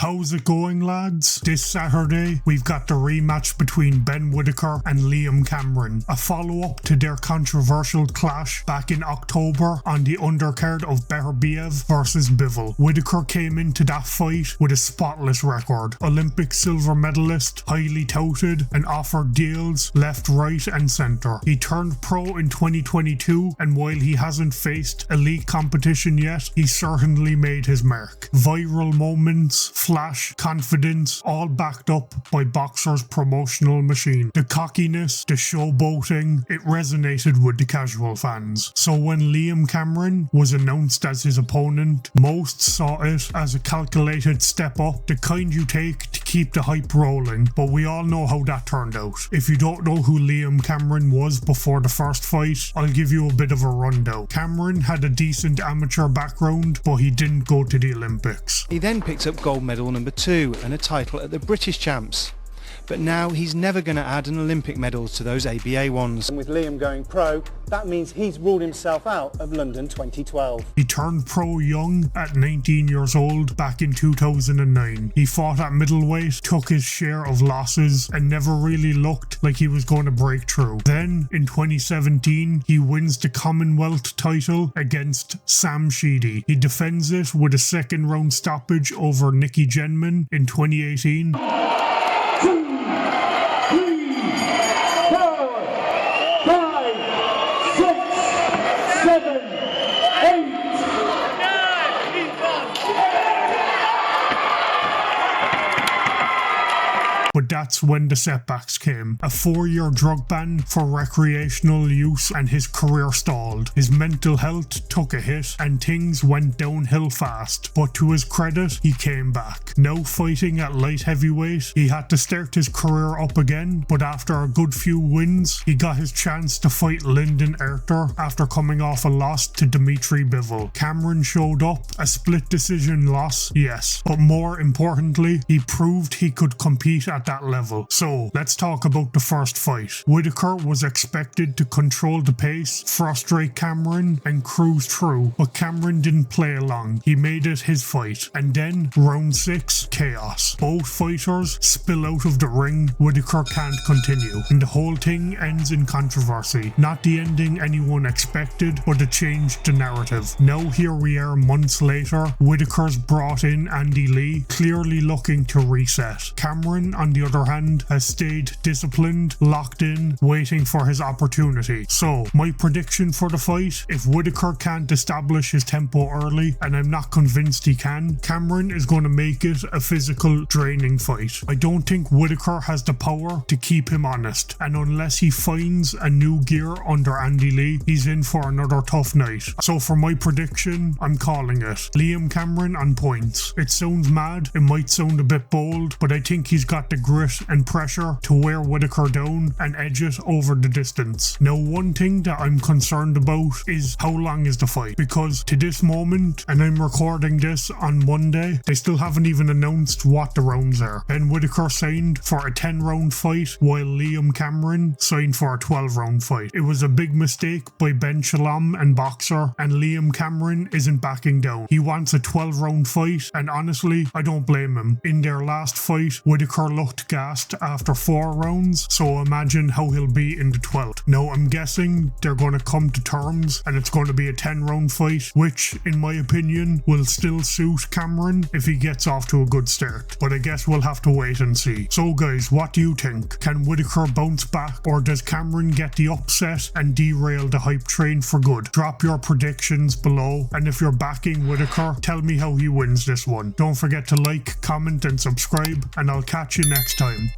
How's it going, lads? This Saturday, we've got the rematch between Ben Whittaker and Liam Cameron, a follow-up to their controversial clash back in October on the undercard of Beterbiev vs Bivol. Whittaker came into that fight with a spotless record, Olympic silver medalist, highly touted, and offered deals left, right and centre. He turned pro in 2022, and while he hasn't faced elite competition yet, he certainly made his mark. Viral moments, flash, confidence, all backed up by Boxxer's promotional machine. The cockiness, the showboating, it resonated with the casual fans. So when Liam Cameron was announced as his opponent, most saw it as a calculated step up, the kind you take to keep the hype rolling, but we all know how that turned out. If you don't know who Liam Cameron was before the first fight, I'll give you a bit of a rundown. Cameron had a decent amateur background, but he didn't go to the Olympics. He then picked up gold medal number 2 and a title at the British Champs. But now he's never going to add an Olympic medal to those ABA ones. And with Liam going pro, that means he's ruled himself out of London 2012. He turned pro young at 19 years old back in 2009. He fought at middleweight, took his share of losses, and never really looked like he was going to break through. Then, in 2017, he wins the Commonwealth title against Sam Sheedy. He defends it with a second round stoppage over Nicky Genman in 2018. 7, 8. But that's when the setbacks came. A 4-year drug ban for recreational use and his career stalled. His mental health took a hit and things went downhill fast. But to his credit, he came back. Now fighting at light heavyweight, he had to start his career up again, but after a good few wins, he got his chance to fight Lyndon Arthur after coming off a loss to Dmitry Bivol. Cameron showed up, a split decision loss, yes, but more importantly, he proved he could compete at that level. So let's talk about the first fight. Whittaker was expected to control the pace, frustrate Cameron and cruise through, but Cameron didn't play along. He made it his fight. And then round 6, chaos. Both fighters spill out of the ring, Whittaker can't continue, and the whole thing ends in controversy. Not the ending anyone expected, but it changed the narrative. Now here we are months later, Whittaker's brought in Andy Lee, clearly looking to reset. Cameron on the other hand has stayed disciplined, locked in, waiting for his opportunity. So my prediction for the fight, if Whittaker can't establish his tempo early, and I'm not convinced he can, Cameron is going to make it a physical, draining fight. I don't think Whittaker has the power to keep him honest, and unless he finds a new gear under Andy Lee, he's in for another tough night. So for my prediction, I'm calling it Liam Cameron on points. It sounds mad, it might sound a bit bold, but I think he's got the grit and pressure to wear Whittaker down and edge it over the distance. Now one thing that I'm concerned about is how long is the fight, because to this moment, and I'm recording this on Monday, they still haven't even announced what the rounds are. Ben Whittaker signed for a 10-round fight while Liam Cameron signed for a 12-round fight. It was a big mistake by Ben Shalom and Boxxer, and Liam Cameron isn't backing down. He wants a 12-round fight, and honestly, I don't blame him. In their last fight, Whittaker looked gassed after 4 rounds, so imagine how he'll be in the 12th. Now I'm guessing they're going to come to terms and it's going to be a 10-round fight, which in my opinion will still suit Cameron if he gets off to a good start, but I guess we'll have to wait and see. So guys, what do you think? Can Whittaker bounce back, or does Cameron get the upset and derail the hype train for good? Drop your predictions below, and if you're backing Whittaker, tell me how he wins this one. Don't forget to like, comment and subscribe, and I'll catch you next time.